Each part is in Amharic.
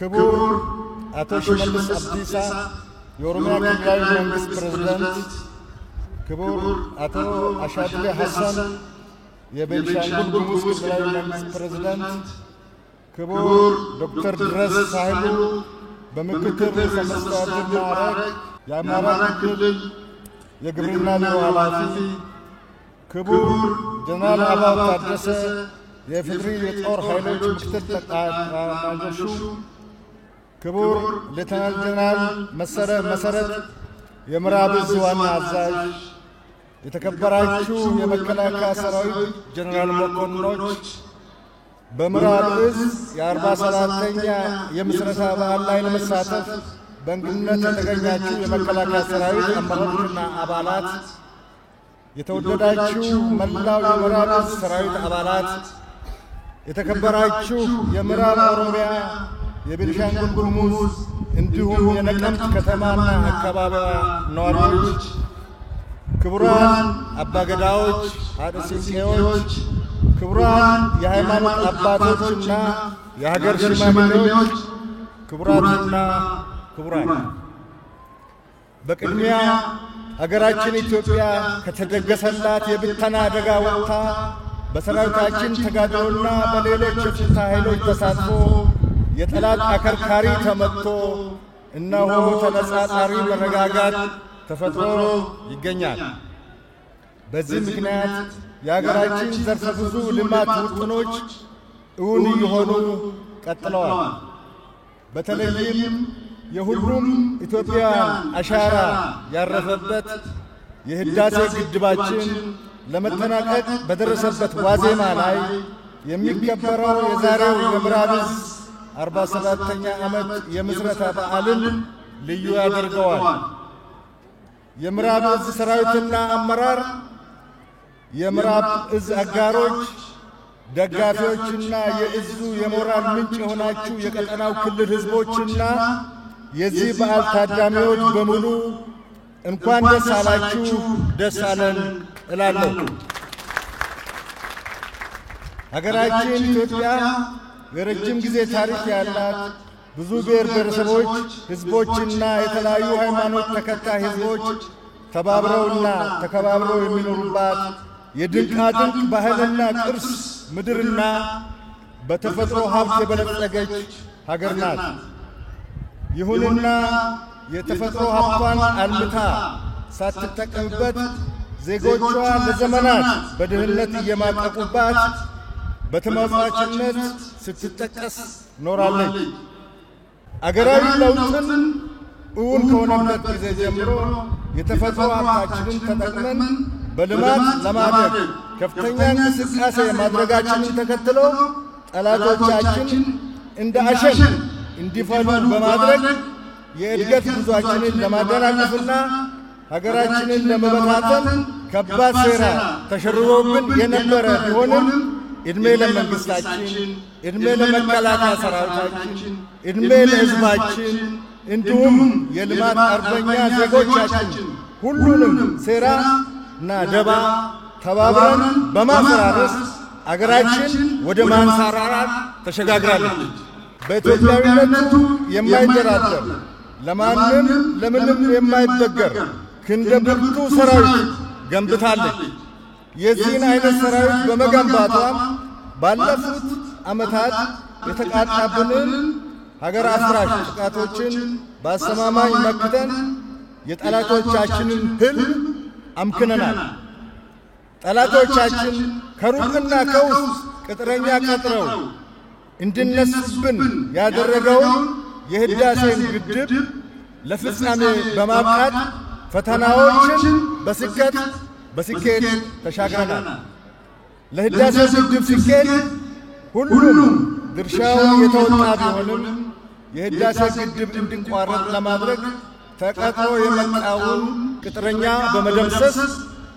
ክቡር አቶ ሽመልስ አብዲሳ የኦሮሚያ ክልላዊ መንግስት ፕሬዝዳንት፣ ክቡር አቶ አሻድሊ ሐሰን የቤንሻንጉል ጉሙዝ ክልላዊ መንግስት ፕሬዝዳንት፣ ክቡር ዶክተር ድረስ ሳህሉ በምክትል ርዕሰ መስተዳድር ማዕረግ የአማራ ክልል የግብርና ቢሮ ኃላፊ፣ ክቡር ጀነራል አበባው ታደሰ የኢፌዴሪ የጦር ኃይሎች ምክትል ጠቅላይ ኤታማዦር ሹም፣ ክቡር ሌተናል ጀነራል መሰረት የምዕራብ ዕዝ ዋና አዛዥ፣ የተከበራችሁ የመከላከያ ሰራዊት ጀነራል መኮንኖች፣ በምዕራብ ዕዝ የ47ኛ የምስረታ በዓል ላይ ለመሳተፍ በእንግድነት የተገኛችሁ የመከላከያ ሰራዊት አመራሮችና አባላት፣ የተወደዳችሁ መላው የምዕራብ ዕዝ ሰራዊት አባላት፣ የተከበራችሁ የምዕራብ ኦሮሚያ የቤንሻንጉል ጉሙዝ እንዲሁም የነቀምት ከተማና አካባቢዋ ነዋሪዎች፣ ክቡራን አባገዳዎች፣ ሀደ ሲንቄዎች፣ ክቡራን የሃይማኖት አባቶችና የሀገር ሽማግሌዎች፣ ክቡራትና ክቡራን፣ በቅድሚያ ሀገራችን ኢትዮጵያ ከተደገሰላት የብተና አደጋ ወጥታ በሰራዊታችን ተጋድሎና በሌሎች የፍትህ ኃይሎች ተሳትፎ የጠላት አከርካሪ ተመትቶ እነሆ ተነጻጻሪ መረጋጋት ተፈጥሮ ይገኛል። በዚህ ምክንያት የሀገራችን ዘርፈ ብዙ ልማት ውጥኖች እውን እየሆኑ ቀጥለዋል። በተለይም የሁሉም ኢትዮጵያውያን አሻራ ያረፈበት የህዳሴ ግድባችን ለመጠናቀቅ በደረሰበት ዋዜማ ላይ የሚከበረው የዛሬው የምዕራብ ዕዝ 47ኛ ዓመት የምስረታ በዓልን ልዩ ያደርገዋል። የምዕራብ ዕዝ ሰራዊትና አመራር፣ የምዕራብ ዕዝ አጋሮች፣ ደጋፊዎችና የዕዙ የሞራል ምንጭ የሆናችሁ የቀጠናው ክልል ህዝቦችና የዚህ በዓል ታዳሚዎች በሙሉ እንኳን ደስ አላችሁ፣ ደስ አለን እላለሁ። ሀገራችን ኢትዮጵያ የረጅም ጊዜ ታሪክ ያላት ብዙ ብሔር ብሔረሰቦች ህዝቦችና የተለያዩ ሃይማኖት ተከታይ ህዝቦች ተባብረውና ተከባብረው የሚኖሩባት የድንቃድንቅ ባህልና ቅርስ ምድርና በተፈጥሮ ሀብት የበለጸገች ሀገር ናት። ይሁንና የተፈጥሮ ሀብቷን አልምታ ሳትጠቀምበት ዜጎቿ ለዘመናት በድህነት እየማቀቁባት በተመጽዋችነት ስትጠቀስ ኖራለች። አገራዊ ለውጥን እውን ከሆነበት ጊዜ ጀምሮ የተፈጥሮ ሀብታችንን ተጠቅመን በልማት ለማደግ ከፍተኛ እንቅስቃሴ ማድረጋችንን ተከትሎ ጠላቶቻችን እንደ አሸን እንዲፈሉ በማድረግ የእድገት ጉዟችንን ለማደናቀፍና ሀገራችንን ለመበታተን ከባድ ሴራ ተሸርቦብን የነበረ ቢሆንም ዕድሜ ለመንግስታችን፣ ዕድሜ ለመከላከያ ሰራዊታችን፣ ዕድሜ ለህዝባችን እንዲሁም የልማት አርበኛ ዜጎቻችን ሁሉንም ሴራ እና ደባ ተባብረን በማፈራረስ አገራችን ወደ ማንሰራራት ተሸጋግራለች። በኢትዮጵያዊነቱ የማይደራደር ለማንም ለምንም የማይበገር ክንደ ብርቱ ሰራዊት ገንብታለች። የዚህን አይነት ሰራዊት በመገንባቷም ባለፉት ዓመታት የተቃጣብንን ሀገር አፍራሽ ጥቃቶችን በአስተማማኝ መክተን የጠላቶቻችንን ህልም አምክነናል። ጠላቶቻችን ከሩቅና ከውስጥ ቅጥረኛ ቀጥረው እንዲነሱብን ያደረገውን የህዳሴን ግድብ ለፍጻሜ በማብቃት ፈተናዎችን በስኬት ተሻግረናል። ለህዳሴ ግድብ ስኬት ሁሉም ድርሻው የተወጣ ቢሆንም የህዳሴ ግድብ እንዲቋረጥ ለማድረግ ተቀጥሮ የመጣውን ቅጥረኛ በመደምሰስ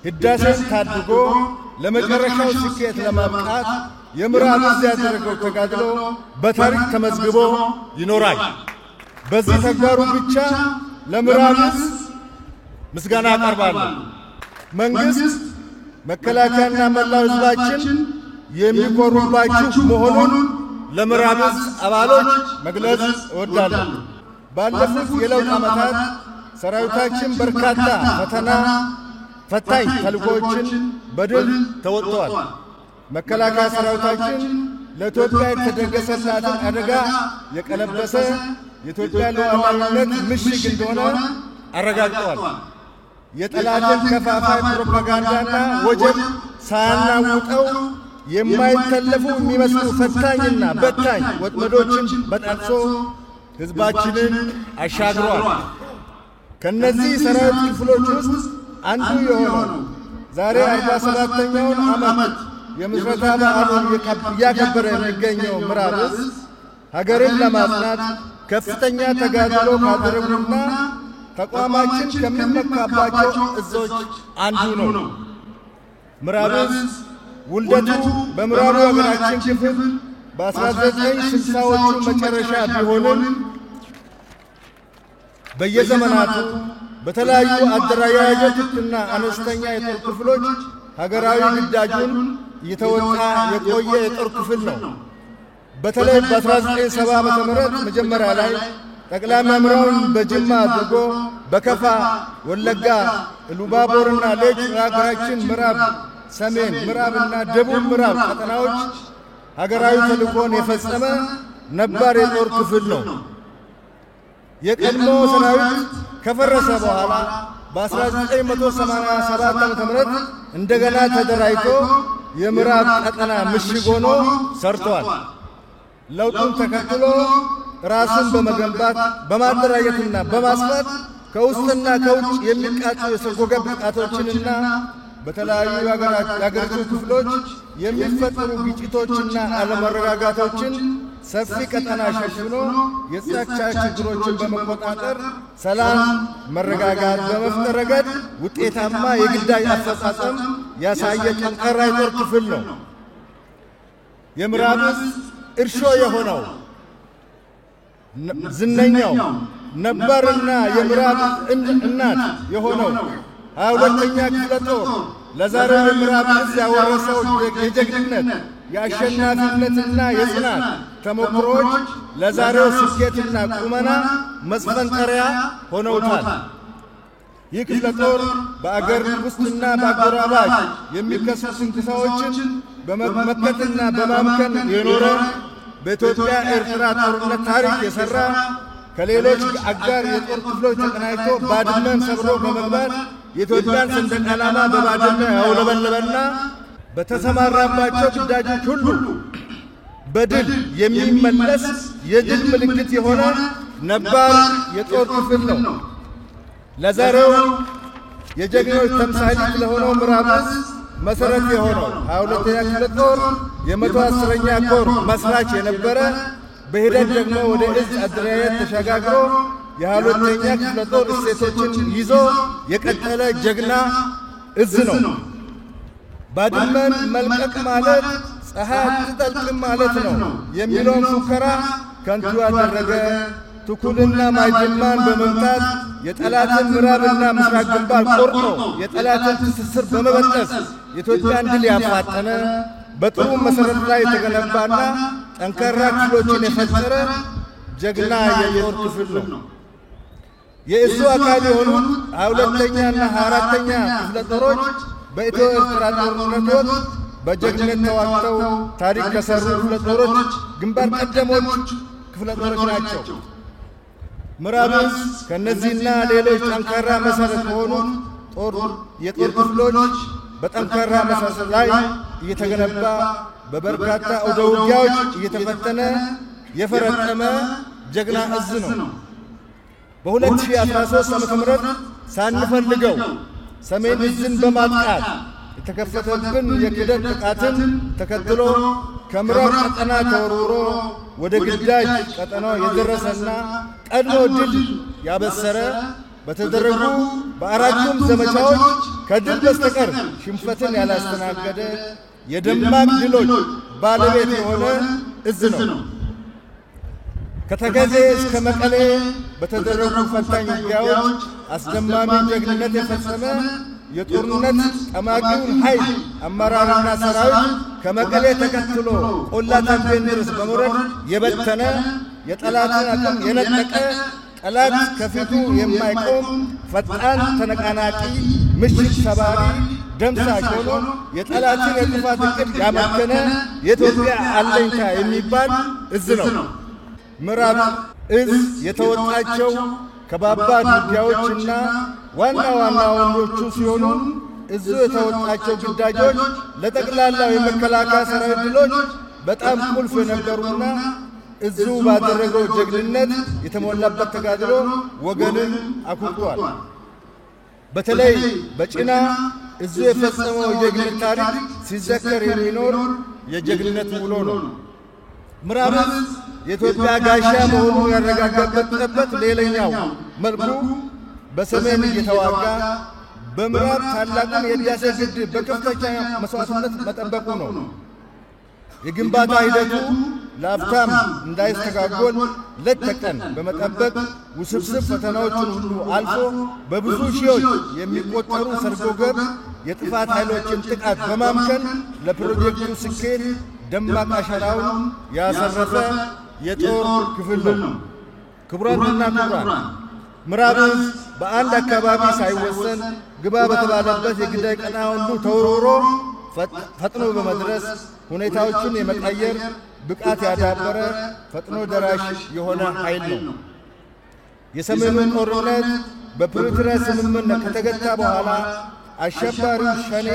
ህዳሴን ታድጎ ለመጨረሻው ስኬት ለማብቃት የምዕራብ ዕዝ ያደረገው ተጋድሎ በታሪክ ተመዝግቦ ይኖራል። በዚህ ተግባሩ ብቻ ለምዕራብ ዕዝ ምስጋና አቀርባለሁ። መንግስት፣ መከላከያና መላው ህዝባችን የሚኮሩባችሁ መሆኑን ለምዕራብ ዕዝ አባሎች መግለጽ እወዳለሁ። ባለፉት የለውጥ ዓመታት ሰራዊታችን በርካታ ፈታኝ ተልእኮዎችን በድል ተወጥተዋል። መከላከያ ሰራዊታችን ለኢትዮጵያ የተደገሰላትን አደጋ የቀለበሰ የኢትዮጵያ ሉዓላዊነት ምሽግ እንደሆነ አረጋግጠዋል። የጠላትን ከፋፋይ ፕሮፓጋንዳና ወጀብ ሳያናውጠው የማይተለፉ የሚመስሉ ፈታኝና በታኝ ወጥመዶችን በጣጥሶ ሕዝባችንን አሻግሯል። ከነዚህ ሰራዊት ክፍሎች ውስጥ አንዱ የሆነው ዛሬ 47ኛውን ዓመት የምስረታ በዓሉን እያከበረ የሚገኘው ምዕራብ ዕዝ ሀገርን ለማጽናት ከፍተኛ ተጋድሎ ካደረጉና ተቋማችን ከሚመካባቸው እዞች አንዱ ነው። ምዕራብ ዕዝ ውልደቱ በምዕራቡ ሀገራችን ክፍል በ1960ዎቹ መጨረሻ ቢሆንም በየዘመናቱ በተለያዩ አደረጃጀቶችና አነስተኛ የጦር ክፍሎች ሀገራዊ ግዳጁን እየተወጣ የቆየ የጦር ክፍል ነው። በተለይ በ1970 ዓ.ም መጀመሪያ ላይ ጠቅላይ መምሪያውን በጅማ አድርጎ በከፋ፣ ወለጋ፣ ኢሉባቦርና ሌሎች የሀገራችን ምዕራብ፣ ሰሜን ምዕራብና ደቡብ ምዕራብ ቀጠናዎች ሀገራዊ ተልእኮን የፈጸመ ነባር የጦር ክፍል ነው። የቀድሞ ሰራዊት ከፈረሰ በኋላ በ1987 ዓ.ም እንደገና ተደራጅቶ የምዕራብ ቀጠና ምሽግ ሆኖ ሰርቷል። ለውጡን ተከትሎ ራሱን በመገንባት በማደራጀትና በማስፋት ከውስጥና ከውጭ የሚቃጡ የሰርጎ ገብ ጥቃቶችንና በተለያዩ የአገሪቱ ክፍሎች የሚፈጠሩ ግጭቶችና አለመረጋጋቶችን ሰፊ ቀጠና ሸፍኖ የጸጥታ ችግሮችን በመቆጣጠር ሰላም፣ መረጋጋት በመፍጠር ረገድ ውጤታማ የግዳጅ አፈጻጸም ያሳየ ጠንካራ የጦር ክፍል ነው። የምዕራብ ዕዝ እርሾ የሆነው ዝነኛው ነባርና የምዕራብ እናት የሆነው 22ኛ ክፍለ ጦር ለዛሬው የምዕራብ ዕዝ ያወረሰው የጀግንነት የአሸናፊነትና የጽናት ተሞክሮዎች ለዛሬው ስኬትና ቁመና መስፈንጠሪያ ሆነውታል። ይህ ክፍለ ጦር በአገር ውስጥና በአጎራባች የሚከሰቱ ትንኮሳዎችን በመመከትና በማምከን የኖረ በኢትዮጵያ ኤርትራ ጦርነት ታሪክ የሰራ ከሌሎች አጋር የጦር ክፍሎች ተቀናጅቶ ባድመን ሰብሮ በመግባት የኢትዮጵያን ሰንደቅ ዓላማ በባድመ ያውለበለበና በተሰማራባቸው ግዳጆች ሁሉ በድል የሚመለስ የድል ምልክት የሆነ ነባር የጦር ክፍል ነው። ለዛሬው የጀግኖች ተምሳሌት ለሆነው ምዕራብ ዕዝ መሰረት የሆነው 22ኛ ክፍለ ጦር የ110ኛ ኮር መስራች የነበረ በሂደት ደግሞ ወደ ዕዝ አደረጃጀት ተሸጋግሮ የ22ኛ ክፍለ ጦር እሴቶችን ይዞ የቀጠለ ጀግና ዕዝ ነው። ባድመን መልቀቅ ማለት ፀሐይ አትጠልቅም ማለት ነው የሚለውን ፉከራ ከንቱ ያደረገ ትኩልና ማይጀማን በመምታት የጠላትን ምዕራብና ምስራቅ ግንባር ቆርጦ የጠላትን ትስስር በመበጠስ የኢትዮጵያን ድል ያፋጠነ በጥሩ መሠረት ላይ የተገነባና ጠንካራ ክፍሎችን የፈጠረ ጀግና የጦር ክፍል ነው። የዕዙ አካል የሆኑት 22ኛና 24ኛ ክፍለ ጦሮች በኢትዮ ኤርትራ ጦርነት ወቅት በጀግንነት ተዋግተው ታሪክ ከሰሩ ክፍለ ጦሮች ግንባር ቀደሞች ክፍለ ጦሮች ናቸው። ምዕራብ ዕዝ ከእነዚህና ሌሎች ጠንካራ መሠረት ከሆኑት የጦር ክፍሎች በጠንካራ መሠረት ላይ እየተገነባ በበርካታ አውደ ውጊያዎች እየተፈተነ የፈረጠመ ጀግና ዕዝ ነው። በ2013 ዓ.ም ሳንፈልገው ሰሜን ዕዝን በማጥቃት የተከፈተብን የክህደት ጥቃትን ተከትሎ ከምዕራብ ቀጠና ተወርውሮ ወደ ግዳጅ ቀጠናው የደረሰና ቀድሞ ድል ያበሰረ በተደረጉ በአራቱም ዘመቻዎች ከድል በስተቀር ሽንፈትን ያላስተናገደ የደማቅ ድሎች ባለቤት የሆነ ዕዝ ነው። ከተከዜ እስከ መቀሌ በተደረጉ ፈታኝ ውጊያዎች አስደማሚ ጀግንነት የፈጸመ የጦርነት ጠማቂውን ኃይል አመራርና ሰራዊት ከመቀሌ ተከትሎ ቆላ ተንቤን ድረስ በመውረድ የበተነ የጠላትን አቅም የነጠቀ ጠላት ከፊቱ የማይቆም ፈጣን ተነቃናቂ ምሽግ ሰባሪ ደምሳሽ ሆኖ የጠላትን የጥፋት ዕቅድ ያመከነ የኢትዮጵያ አለኝታ የሚባል እዝ ነው። ምዕራብ እዝ የተወጣቸው ከባባድ ውጊያዎችና ዋና ዋናዎቹ ሲሆኑ እዙ የተወጣቸው ግዳጆች ለጠቅላላው የመከላከያ ሰራዊት ድሎች በጣም ቁልፍ የነበሩና እዙ ባደረገው ጀግንነት የተሞላበት ተጋድሎ ወገንን አኩርቷል። በተለይ በጭና እዙ የፈጸመው የጀግንነት ታሪክ ሲዘከር የሚኖር የጀግንነት ውሎ ነው። ምዕራብ እዝ የኢትዮጵያ ጋሻ መሆኑን ያረጋገጠበት ሌላኛው መልኩ በሰሜን እየተዋጋ በምዕራብ ታላቁን የህዳሴ ግድብ በከፍተኛ መስዋዕትነት መጠበቁ ነው። የግንባታ ሂደቱ ለአፍታም እንዳይስተጓጎል ሌት ተቀን በመጠበቅ ውስብስብ ፈተናዎችን ሁሉ አልፎ በብዙ ሺዎች የሚቆጠሩ ሰርጎ ገብ የጥፋት ኃይሎችን ጥቃት በማምከን ለፕሮጀክቱ ስኬት ደማቅ አሻራውን ያሰረፈ የጦር ክፍል ነው። ክቡራንና ክቡራን፣ ምዕራብ እዝ በአንድ አካባቢ ሳይወሰን ግባ በተባለበት የግዳይ ቀና ሁሉ ተወርውሮ ፈጥኖ በመድረስ ሁኔታዎችን የመቀየር ብቃት ያዳበረ ፈጥኖ ደራሽ የሆነ ኃይል ነው። የሰሜኑን ጦርነት በፕሪቶሪያ ስምምነት ከተገታ በኋላ አሸባሪው ሸኔ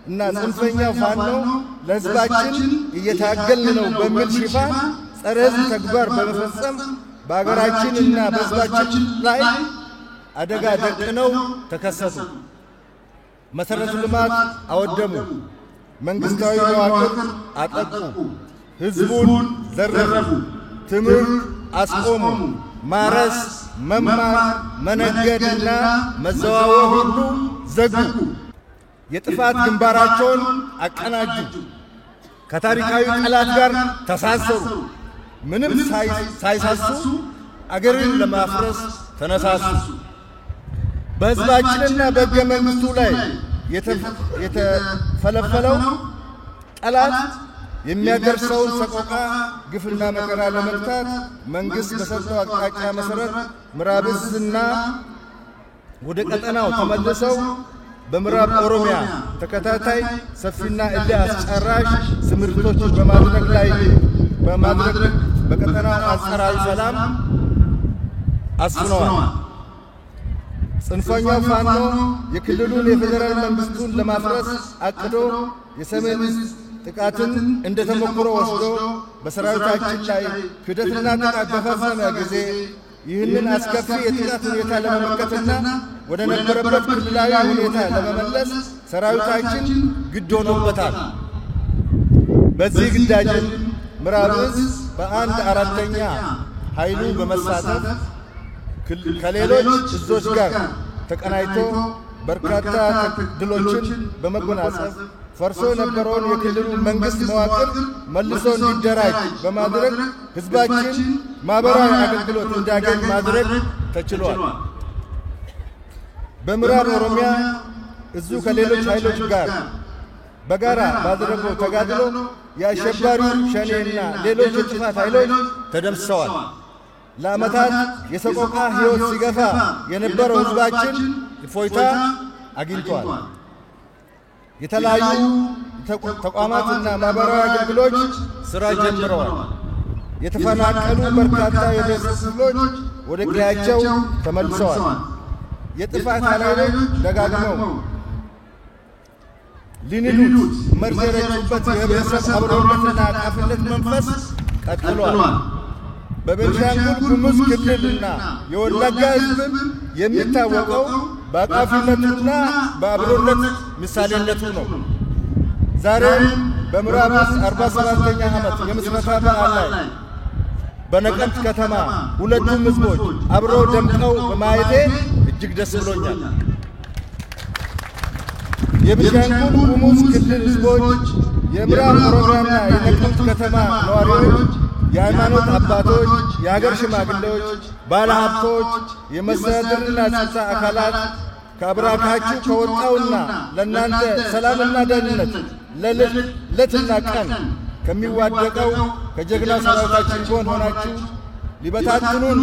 እና ጽንፈኛው ፋኖ ለሕዝባችን እየታገልን ነው በሚል ሽፋን ጸረ ሕዝብ ተግባር በመፈጸም በአገራችንና በሕዝባችን ላይ አደጋ ደቅነው ተከሰቱ። መሠረተ ልማት አወደሙ፣ መንግሥታዊ መዋቅር አጠቁ፣ ሕዝቡን ዘረፉ፣ ትምህርት አስቆሙ፣ ማረስ፣ መማር፣ መነገድና መዘዋወር ሁሉ ዘጉ። የጥፋት ግንባራቸውን አቀናጁ፣ ከታሪካዊ ጠላት ጋር ተሳሰሩ። ምንም ሳይሳሱ አገርን ለማፍረስ ተነሳሱ። በሕዝባችንና በሕገ መንግሥቱ ላይ የተፈለፈለው ጠላት የሚያደርሰውን ሰቆቃ፣ ግፍና መከራ ለመግታት መንግሥት በሰጠው አቅጣጫ መሠረት ምዕራብ እዝና ወደ ቀጠናው ተመልሰው በምዕራብ ኦሮሚያ ተከታታይ ሰፊና እልህ አስጨራሽ ስምሪቶችን በማድረግ በቀጠናው አንጻራዊ ሰላም አስፍነዋል። ጽንፈኛው ፋኖ የክልሉን የፌዴራል መንግሥቱን ለማፍረስ አቅዶ የሰሜን እዝ ጥቃትን እንደ ተሞክሮ ወስዶ በሰራዊታችን ላይ ክህደትና ጥቃት በፈጸመ ጊዜ ይህንን አስከፊ የጥቃት ሁኔታ ለመመከትና ወደ ነበረበት ክልላዊ ሁኔታ ለመመለስ ሰራዊታችን ግድ ሆኖበታል። በዚህ ግዳጅም ምዕራብ እዝ በአንድ አራተኛ ኃይሉ በመሳተፍ ከሌሎች እዞች ጋር ተቀናጅቶ በርካታ ድሎችን በመጎናጸፍ ፈርሶ የነበረውን የክልሉ መንግሥት መዋቅር መልሶ እንዲደራጅ በማድረግ ሕዝባችን ማኅበራዊ አገልግሎት እንዲያገኝ ማድረግ ተችሏል። በምዕራብ ኦሮሚያ እዙ ከሌሎች ኃይሎች ጋር በጋራ ባደረገው ተጋድሎ የአሸባሪው ሸኔና ሌሎች የጥፋት ኃይሎች ተደምስሰዋል። ለዓመታት የሰቆቃ ሕይወት ሲገፋ የነበረው ሕዝባችን እፎይታ አግኝቷል። የተለያዩ ተቋማትና ማኅበራዊ አገልግሎች ሥራ ጀምረዋል። የተፈናቀሉ በርካታ የህብረተሰብ ክፍሎች ወደ ቀያቸው ተመልሰዋል። የጥፋት ኃይሎች ደጋግመው ሊንዱት መርዝ የረጩበት የህብረተሰብ አብሮነትና አቃፊነት መንፈስ ቀጥሏል። በቤንሻንጉል ጉሙዝ ክልልና የወለጋ ሕዝብ የሚታወቀው በአቃፊነቱና በአብሮነት ምሳሌነቱ ነው። ዛሬም በምዕራብ እዝ 47ኛ ዓመት የምስረታ በዓል ላይ በነቀምት ከተማ ሁለቱም ሕዝቦች አብረው ደምቀው በማየቴ እጅግ ደስ ብሎኛል። የቤንሻንጉል ጉሙዝ ክልል ሕዝቦች፣ የምዕራብ ኦሮሚያና የነቀምት ከተማ ነዋሪዎች፣ የሃይማኖት አባቶች፣ የሀገር ሽማግሌዎች፣ ባለሀብቶች፣ የመስተዳድርና ጸጥታ አካላት ከአብራካችሁ ከወጣውና ለእናንተ ሰላምና ደህንነት ሌትና ቀን ከሚዋደቀው ከጀግና ሰራዊታችን ጎን ሆናችሁ ሊበታትኑን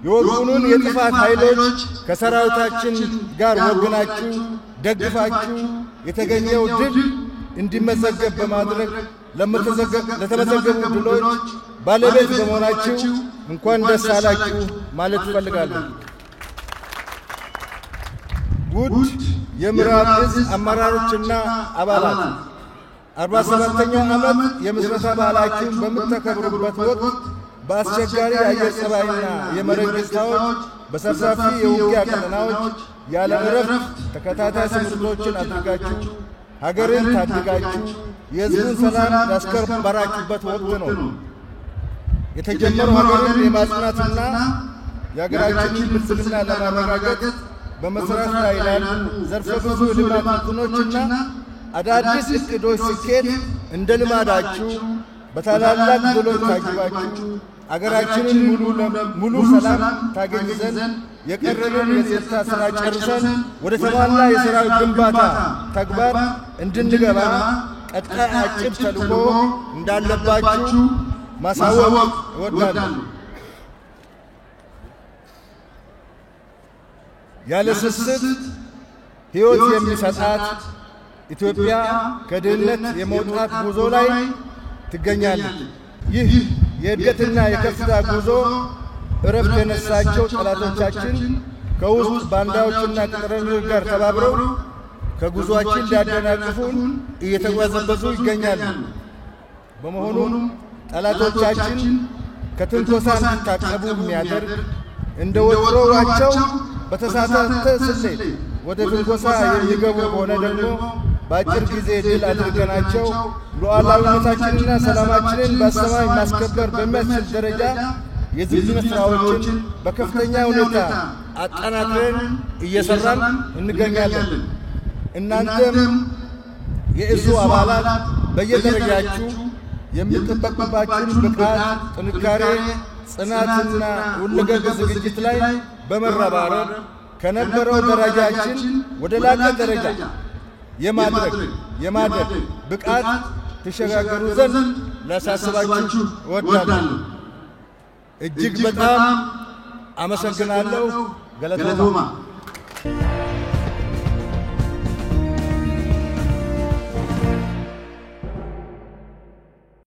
የወጉኑን የጥፋት ኃይሎች ከሰራዊታችን ጋር ወግናችሁ ደግፋችሁ የተገኘው ድል እንዲመዘገብ በማድረግ ለተመዘገቡ ድሎች ባለቤት በመሆናችሁ እንኳን ደስ አላችሁ ማለት እፈልጋለሁ። ውድ የምዕራብ ዕዝ አመራሮችና አባላት 47ኛው ዓመት የምስረታ በዓላችሁን በምታከብሩበት ወቅት በአስቸጋሪ የአየር ጸባይና የመሬት ገጽታዎች በሰፋፊ የውጊያ ቀጠናዎች ያለ እረፍት ተከታታይ ስምሪቶችን አድርጋችሁ ሀገርን ታድጋችሁ የሕዝቡን ሰላም ያስከበራችሁበት ወቅት ነው። የተጀመረው ሀገርን የማጽናትና የሀገራችንን ብልጽግና ለማረጋገጥ በመሠራት ላይ ላሉ ዘርፈ ብዙ የልማት እንትኖችና አዳዲስ ዕቅዶች ስኬት እንደ ልማዳችሁ በታላላቅ ድሎች ታጅባችሁ አገራችንን ሙሉ ሰላም ታገኝ ዘንድ የቀረንን የጸጥታ ሥራ ጨርሰን ወደ ተሟላ የሰራዊት ግንባታ ተግባር እንድንገባ ቀጣይ አጭር ተልዕኮ እንዳለባችሁ ማሳወቅ እወዳለሁ። ያለ ስስት ሕይወት የሚሰጣት ኢትዮጵያ ከድህነት የመውጣት ጉዞ ላይ ትገኛለች። ይህ የእድገትና የከፍታ ጉዞ እረፍት የነሳቸው ጠላቶቻችን ከውስጥ ባንዳዎችና ቅጥረኞች ጋር ተባብረው ከጉዞአችን ሊያደናቅፉን እየተጓዘበዙ ይገኛሉ። በመሆኑም ጠላቶቻችን ከትንኮሳ እንዲታቀቡ የሚያደርግ እንደ ወትሮዋቸው በተሳሳተ ስሌት ወደ ትንኮሳ የሚገቡ ከሆነ ደግሞ በአጭር ጊዜ ድል አድርገናቸው ሉዓላዊነታችንና ሰላማችንን በአስተማማኝ ማስከበር በሚያስችል ደረጃ የዝግጁነት ሥራዎችን በከፍተኛ ሁኔታ አጠናክረን እየሠራን እንገኛለን። እናንተም የዕዙ አባላት በየደረጃችሁ የሚጠበቅባችሁን ብቃት፣ ጥንካሬ፣ ጽናትና ሁለገብ ዝግጅት ላይ በመረባረብ ከነበረው ደረጃችን ወደ ላቀ ደረጃ የማድረግ ብቃት ተሸጋገሩ ዘንድ ላሳስባችሁ እወዳለሁ። እጅግ በጣም አመሰግናለሁ። ገለቶማ